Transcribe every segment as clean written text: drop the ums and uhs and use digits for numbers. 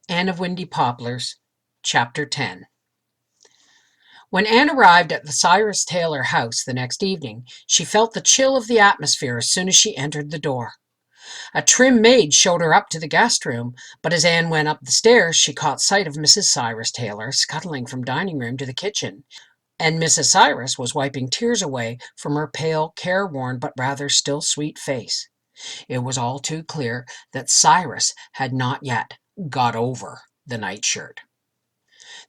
Anne of Windy Poplars, Chapter 10. When Anne arrived at the Cyrus Taylor house the next evening, she felt the chill of the atmosphere as soon as she entered the door. A trim maid showed her up to the guest room, but as Anne went up the stairs, she caught sight of Mrs. Cyrus Taylor scuttling from dining room to the kitchen, and Mrs. Cyrus was wiping tears away from her pale, careworn, but rather still sweet face. It was all too clear that Cyrus had not yet got over the nightshirt.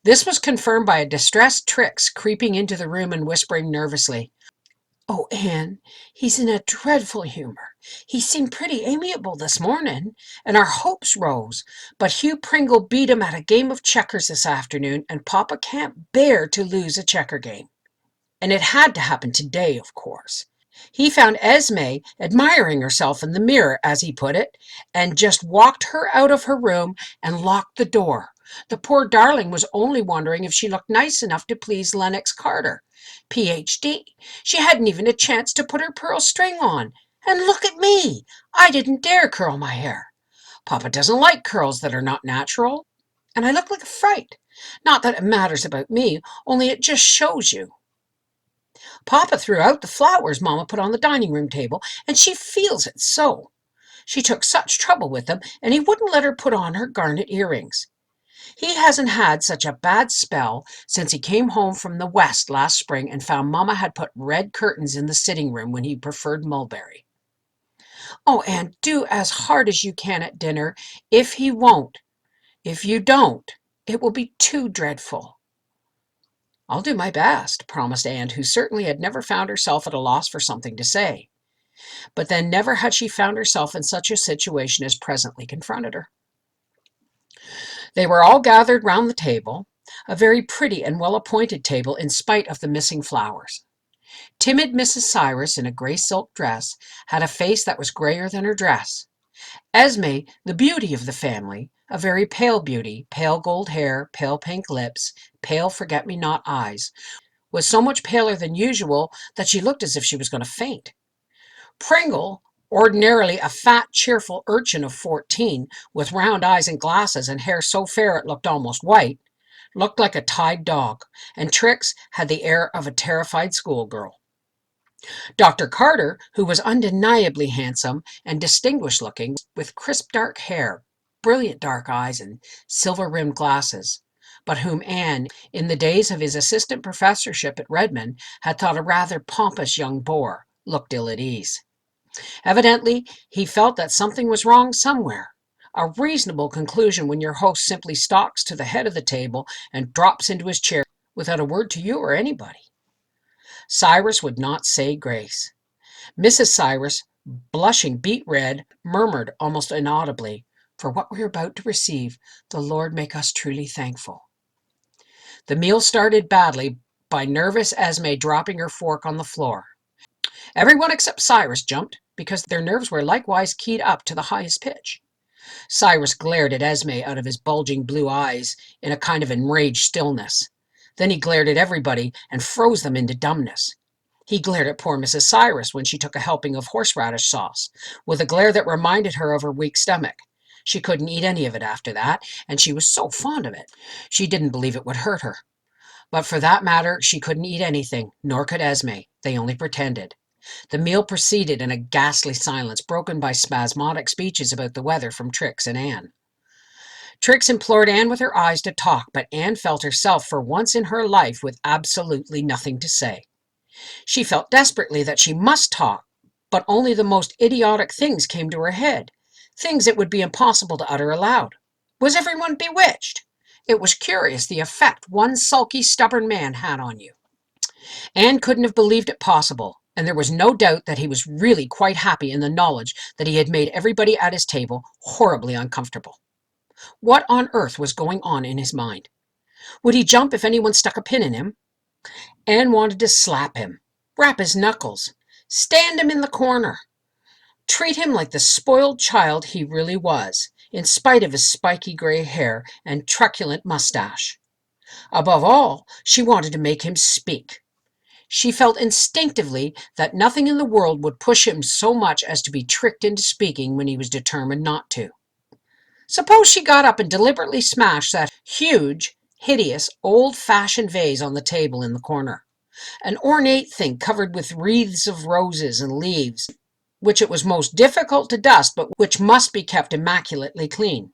This was confirmed by a distressed Trix creeping into the room and whispering nervously, "Oh, Anne, he's in a dreadful humor. He seemed pretty amiable this morning, and our hopes rose, but Hugh Pringle beat him at a game of checkers this afternoon, and Papa can't bear to lose a checker game. And it had to happen today, of course. He found Esme admiring herself in the mirror, as he put it, and just walked her out of her room and locked the door. The poor darling was only wondering if she looked nice enough to please Lennox Carter, Ph.D. She hadn't even a chance to put her pearl string on. And look at me! I didn't dare curl my hair. Papa doesn't like curls that are not natural. And I look like a fright. Not that it matters about me, only it just shows you. Papa threw out the flowers Mama put on the dining room table, and she feels it so. She took such trouble with them, and he wouldn't let her put on her garnet earrings. He hasn't had such a bad spell since he came home from the West last spring and found Mama had put red curtains in the sitting room when he preferred mulberry. Oh, Anne, do as hard as you can at dinner, if he won't. If you don't, it will be too dreadful." "I'll do my best," promised Anne, who certainly had never found herself at a loss for something to say. But then never had she found herself in such a situation as presently confronted her. They were all gathered round the table, a very pretty and well-appointed table in spite of the missing flowers. Timid Mrs. Cyrus, in a gray silk dress, had a face that was grayer than her dress. Esme, the beauty of the family, a very pale beauty, pale gold hair, pale pink lips, pale forget-me-not eyes, was so much paler than usual that she looked as if she was going to faint. Pringle, ordinarily a fat, cheerful urchin of 14, with round eyes and glasses and hair so fair it looked almost white, looked like a tied dog, and Trix had the air of a terrified schoolgirl. Dr. Carter, who was undeniably handsome and distinguished-looking, with crisp dark hair, brilliant dark eyes, and silver-rimmed glasses, but whom Anne, in the days of his assistant professorship at Redmond, had thought a rather pompous young bore, looked ill at ease. Evidently, he felt that something was wrong somewhere. A reasonable conclusion when your host simply stalks to the head of the table and drops into his chair without a word to you or anybody. Cyrus would not say grace. Mrs. Cyrus, blushing beet red, murmured almost inaudibly, "For what we are about to receive, the Lord make us truly thankful." The meal started badly by nervous Esme dropping her fork on the floor. Everyone except Cyrus jumped, because their nerves were likewise keyed up to the highest pitch. Cyrus glared at Esme out of his bulging blue eyes in a kind of enraged stillness. Then he glared at everybody and froze them into dumbness. He glared at poor Mrs. Cyrus when she took a helping of horseradish sauce, with a glare that reminded her of her weak stomach. She couldn't eat any of it after that, and she was so fond of it. She didn't believe it would hurt her. But for that matter, she couldn't eat anything, nor could Esme. They only pretended. The meal proceeded in a ghastly silence, broken by spasmodic speeches about the weather from Trix and Anne. Trix implored Anne with her eyes to talk, but Anne felt herself for once in her life with absolutely nothing to say. She felt desperately that she must talk, but only the most idiotic things came to her head, things it would be impossible to utter aloud. Was everyone bewitched? It was curious the effect one sulky, stubborn man had on you. Anne couldn't have believed it possible, and there was no doubt that he was really quite happy in the knowledge that he had made everybody at his table horribly uncomfortable. What on earth was going on in his mind? Would he jump if anyone stuck a pin in him? Anne wanted to slap him, rap his knuckles, stand him in the corner, treat him like the spoiled child he really was, in spite of his spiky gray hair and truculent mustache. Above all, she wanted to make him speak. She felt instinctively that nothing in the world would push him so much as to be tricked into speaking when he was determined not to. Suppose she got up and deliberately smashed that huge, hideous, old-fashioned vase on the table in the corner, an ornate thing covered with wreaths of roses and leaves, which it was most difficult to dust, but which must be kept immaculately clean.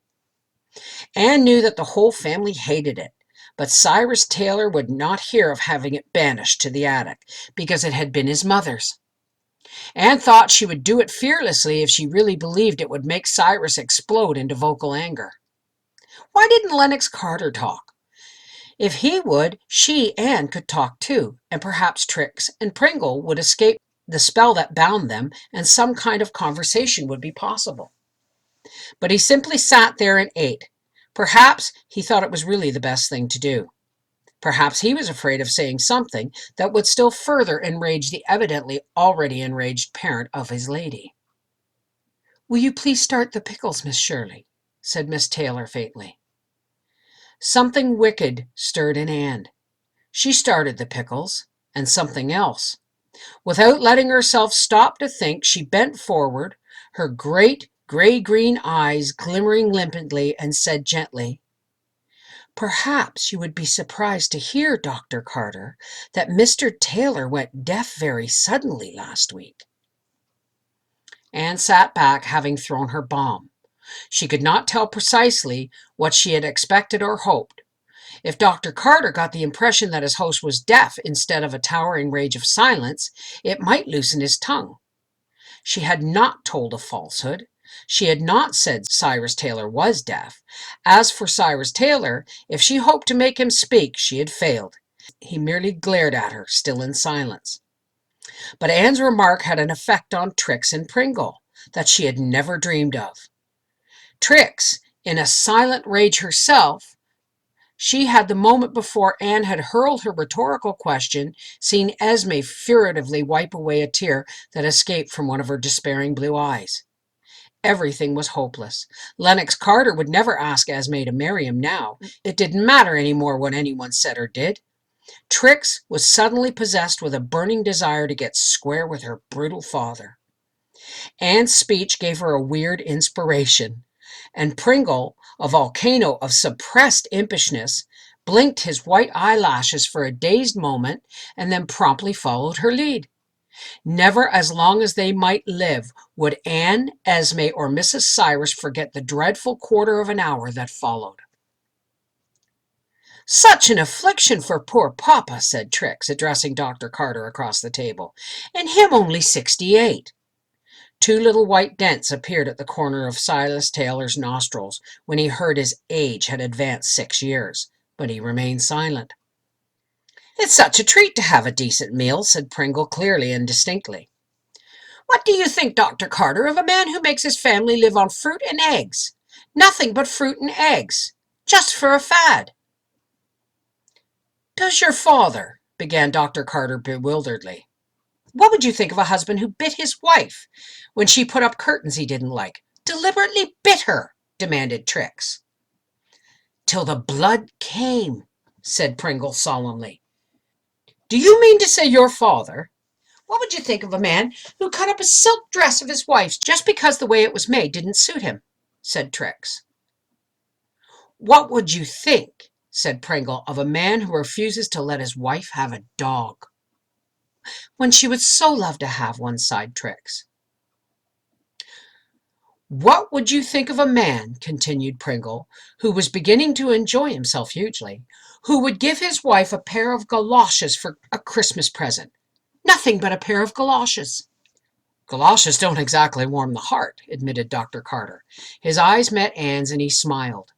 Anne knew that the whole family hated it, but Cyrus Taylor would not hear of having it banished to the attic, because it had been his mother's. Anne thought she would do it fearlessly if she really believed it would make Cyrus explode into vocal anger. Why didn't Lennox Carter talk? If he would, she, Anne, could talk too, and perhaps Trix and Pringle would escape the spell that bound them, and some kind of conversation would be possible. But he simply sat there and ate. Perhaps he thought it was really the best thing to do. Perhaps he was afraid of saying something that would still further enrage the evidently already enraged parent of his lady. "Will you please start the pickles, Miss Shirley?" said Miss Taylor faintly. Something wicked stirred in Anne. She started the pickles, and something else. Without letting herself stop to think, she bent forward, her great gray-green eyes glimmering limpidly, and said gently, "Perhaps you would be surprised to hear, Dr. Carter, that Mr. Taylor went deaf very suddenly last week." Anne sat back, having thrown her bomb. She could not tell precisely what she had expected or hoped. If Dr. Carter got the impression that his host was deaf instead of a towering rage of silence, it might loosen his tongue. She had not told a falsehood. She had not said Cyrus Taylor was deaf. As for Cyrus Taylor, if she hoped to make him speak, she had failed. He merely glared at her, still in silence. But Anne's remark had an effect on Trix and Pringle that she had never dreamed of. Trix, in a silent rage herself, she had the moment before Anne had hurled her rhetorical question seen Esme furtively wipe away a tear that escaped from one of her despairing blue eyes. Everything was hopeless. Lennox Carter would never ask Esme to marry him now. It didn't matter any more what anyone said or did. Trix was suddenly possessed with a burning desire to get square with her brutal father. Anne's speech gave her a weird inspiration, and Pringle, a volcano of suppressed impishness, blinked his white eyelashes for a dazed moment and then promptly followed her lead. Never, as long as they might live, would Anne, Esme, or Mrs. Cyrus forget the dreadful quarter of an hour that followed. "Such an affliction for poor Papa," said Trix, addressing Dr. Carter across the table, "and him only 68. Two little white dents appeared at the corner of Silas Taylor's nostrils when he heard his age had advanced 6 years, but he remained silent. "It's such a treat to have a decent meal," said Pringle clearly and distinctly. "What do you think, Dr. Carter, of a man who makes his family live on fruit and eggs? Nothing but fruit and eggs, just for a fad." "Does your father—" began Dr. Carter bewilderedly. "What would you think of a husband who bit his wife when she put up curtains he didn't like? Deliberately bit her," demanded Trix. "Till the blood came," said Pringle solemnly. "Do you mean to say your father—" "What would you think of a man who cut up a silk dress of his wife's just because the way it was made didn't suit him?" said Trix. "What would you think," said Pringle, "of a man who refuses to let his wife have a dog?" "When she would so love to have one," sighed Trix. "What would you think of a man," continued Pringle, who was beginning to enjoy himself hugely, "who would give his wife a pair of galoshes for a Christmas present? Nothing but a pair of galoshes." "Galoshes don't exactly warm the heart," admitted Dr. Carter. His eyes met Anne's and he smiled.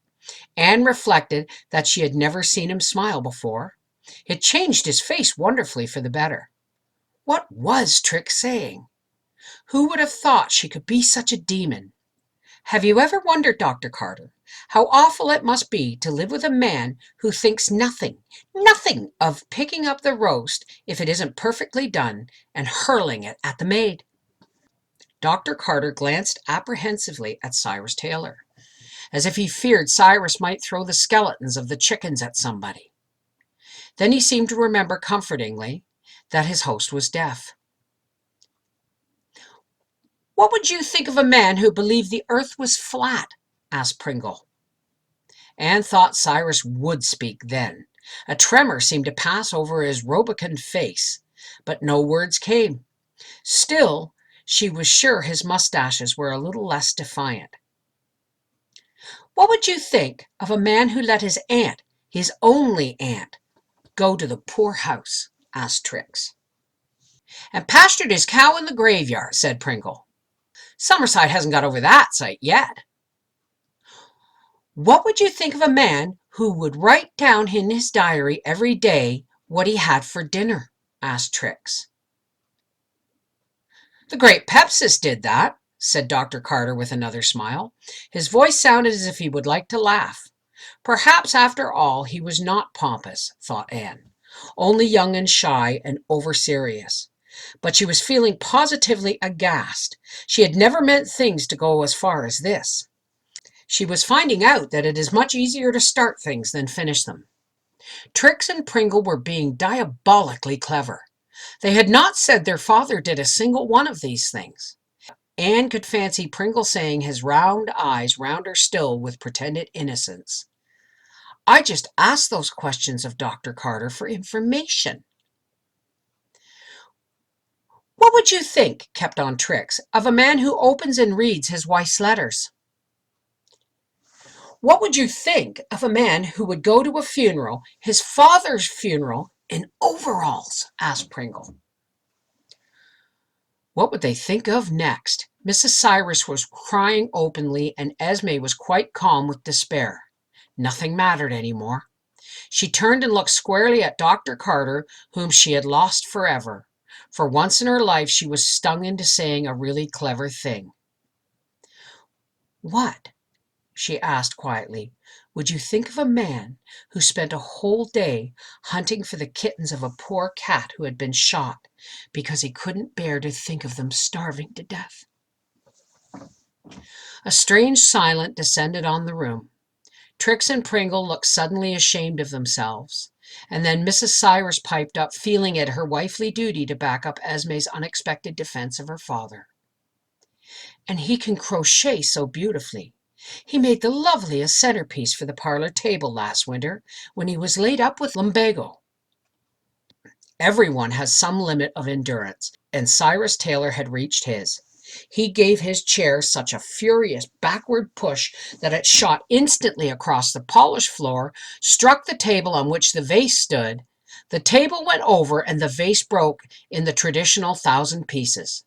Anne reflected that she had never seen him smile before. It changed his face wonderfully for the better. What was Trix saying? Who would have thought she could be such a demon? Have you ever wondered, Dr. Carter, how awful it must be to live with a man who thinks nothing of picking up the roast if it isn't perfectly done and hurling it at the maid? Dr. Carter glanced apprehensively at Cyrus Taylor, as if he feared Cyrus might throw the skeletons of the chickens at somebody. Then he seemed to remember comfortingly that his host was deaf. "What would you think of a man who believed the earth was flat?" asked Pringle. Anne thought Cyrus would speak then. A tremor seemed to pass over his rubicund face, but no words came. Still, she was sure his mustaches were a little less defiant. "What would you think of a man who let his only aunt, go to the poorhouse?" asked Trix. "And pastured his cow in the graveyard," said Pringle. "Summerside hasn't got over that sight yet." "What would you think of a man who would write down in his diary every day what he had for dinner?" asked Trix. "The great Pepsis did that," said Dr. Carter with another smile. His voice sounded as if he would like to laugh. Perhaps, after all, he was not pompous, thought Anne, only young and shy and over-serious. But she was feeling positively aghast. She had never meant things to go as far as this. She was finding out that it is much easier to start things than finish them. Trix and Pringle were being diabolically clever. They had not said their father did a single one of these things. Anne could fancy Pringle saying, his round eyes rounder still with pretended innocence, "I just asked those questions of Dr. Carter for information." "What would you think," kept on Trix, "of a man who opens and reads his wife's letters?" "What would you think of a man who would go to a funeral, his father's funeral, in overalls?" asked Pringle. What would they think of next? Mrs. Cyrus was crying openly, and Esme was quite calm with despair. Nothing mattered any more. She turned and looked squarely at Dr. Carter, whom she had lost forever. For once in her life she was stung into saying a really clever thing. "What," she asked quietly, "would you think of a man who spent a whole day hunting for the kittens of a poor cat who had been shot because he couldn't bear to think of them starving to death?" A strange silence descended on the room. Trix and Pringle looked suddenly ashamed of themselves, and then Mrs. Cyrus piped up, feeling it her wifely duty to back up Esme's unexpected defense of her father. "And he can crochet so beautifully. He made the loveliest centerpiece for the parlor table last winter when he was laid up with lumbago." Everyone has some limit of endurance, and Cyrus Taylor had reached his. He gave his chair such a furious backward push that it shot instantly across the polished floor, struck the table on which the vase stood. The table went over, and the vase broke in the traditional 1,000 pieces.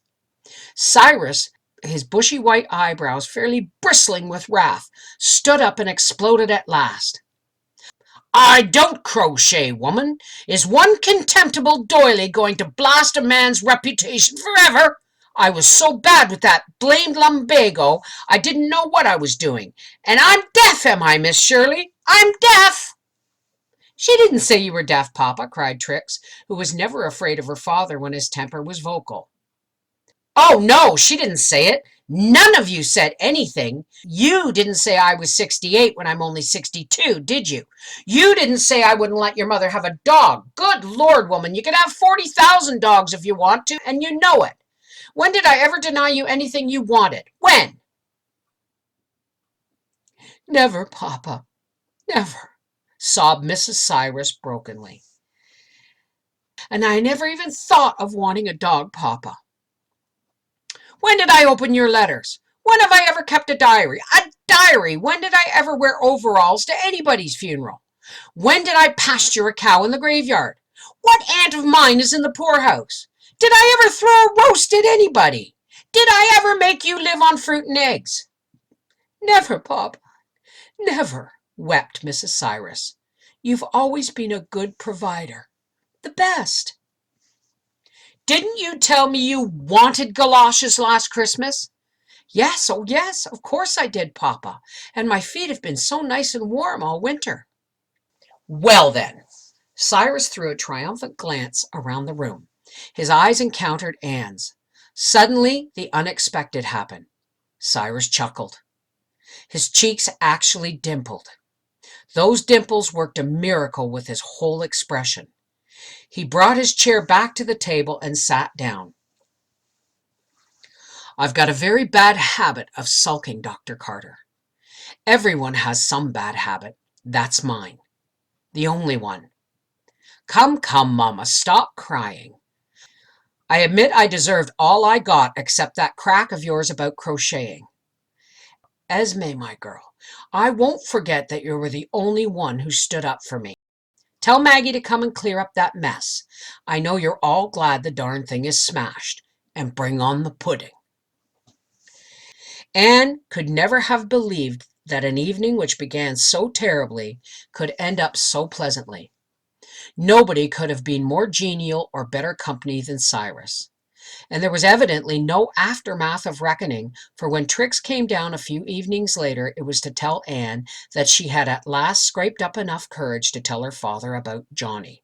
Cyrus, his bushy white eyebrows fairly bristling with wrath, stood up and exploded at last. "I don't crochet, woman. Is one contemptible doily going to blast a man's reputation forever? I was so bad with that blamed lumbago I didn't know what I was doing. And I'm deaf, am I, Miss Shirley? I'm deaf!" "She didn't say you were deaf, Papa," cried Trix, who was never afraid of her father when his temper was vocal. "Oh, no, she didn't say it. None of you said anything. You didn't say I was 68 when I'm only 62, did you? You didn't say I wouldn't let your mother have a dog. Good Lord, woman, you can have 40,000 dogs if you want to, and you know it. When did I ever deny you anything you wanted? When?" "Never, Papa, never," sobbed Mrs. Cyrus brokenly. "And I never even thought of wanting a dog, Papa." "When did I open your letters? When have I ever kept a diary? A diary! When did I ever wear overalls to anybody's funeral? When did I pasture a cow in the graveyard? What aunt of mine is in the poorhouse? Did I ever throw a roast at anybody? Did I ever make you live on fruit and eggs?" "Never, Papa, never," wept Mrs. Cyrus. "You've always been a good provider, the best." "Didn't you tell me you wanted galoshes last Christmas?" "Yes, oh yes, of course I did, Papa, and my feet have been so nice and warm all winter." "Well, then," Cyrus threw a triumphant glance around the room. His eyes encountered Anne's. Suddenly, the unexpected happened. Cyrus chuckled. His cheeks actually dimpled. Those dimples worked a miracle with his whole expression. He brought his chair back to the table and sat down. I've got a very bad habit of sulking, Dr. Carter. Everyone has some bad habit. That's mine. The only one. Come, come, Mama, stop crying. I admit I deserved all I got except that crack of yours about crocheting. Esme, my girl, I won't forget that you were the only one who stood up for me. Tell Maggie to come and clear up that mess. I know you're all glad the darn thing is smashed. And bring on the pudding. Anne could never have believed that an evening which began so terribly could end up so pleasantly. Nobody could have been more genial or better company than Cyrus. And there was evidently no aftermath of reckoning, for when Trix came down a few evenings later, it was to tell Anne that she had at last scraped up enough courage to tell her father about Johnny.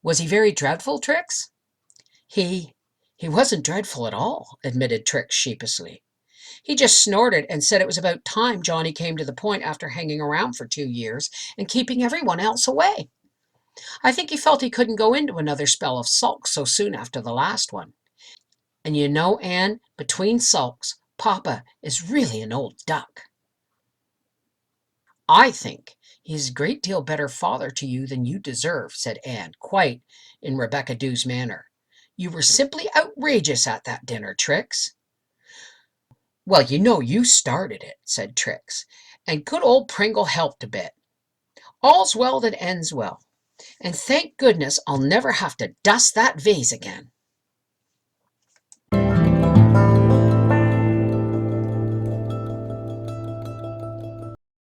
Was he very dreadful, Trix? He wasn't dreadful at all, admitted Trix sheepishly. He just snorted and said it was about time Johnny came to the point after hanging around for 2 years and keeping everyone else away. I think he felt he couldn't go into another spell of sulks so soon after the last one. And you know, Anne, between sulks, Papa is really an old duck. I think he's a great deal better father to you than you deserve, said Anne, quite in Rebecca Dew's manner. You were simply outrageous at that dinner, Trix. Well, you know you started it, said Trix, and good old Pringle helped a bit. All's well that ends well. And thank goodness I'll never have to dust that vase again.